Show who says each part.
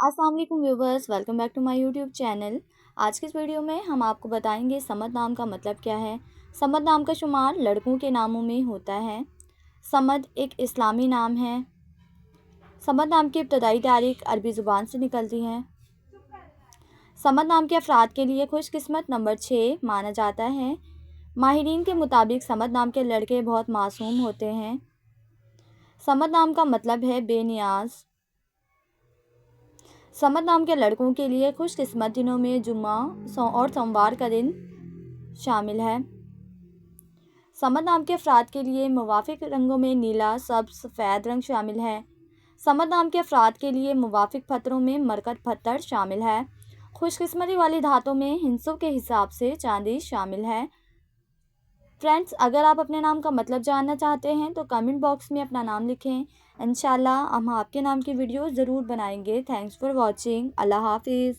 Speaker 1: अस्सलाम वालेकुम viewers, welcome back to my YouTube channel. आज की इस वीडियो में हम आपको बताएंगे समद नाम का मतलब क्या है। समद नाम का शुमार लड़कों के नामों में होता है। समद एक इस्लामी नाम है। समद नाम की इब्तदाई तारीख अरबी ज़ुबान से निकलती है। समद नाम के अफराद के लिए खुशकिस्मत नंबर 6 माना जाता है। माहिरीन के मुताबिक समद नाम के लड़के बहुत मासूम होते हैं। समद नाम का मतलब है बेनियाज। समद नाम के लड़कों के लिए खुशकिस्मत दिनों में जुम्मा और सोमवार का दिन शामिल है। समद नाम के अफराद के लिए मुवाफिक रंगों में नीला, सब्ज़, सफ़ेद रंग शामिल है। समद नाम के अफराद के लिए मुवाफिक पत्थरों में मरकत पत्थर शामिल है। खुशकिस्मती वाली धातों में हिंसों के हिसाब से चांदी शामिल है। फ्रेंड्स, अगर आप अपने नाम का मतलब जानना चाहते हैं तो कमेंट बॉक्स में अपना नाम लिखें। इंशाल्लाह हम आपके नाम की वीडियो ज़रूर बनाएंगे। Thanks for watching. अल्लाह हाफिज़।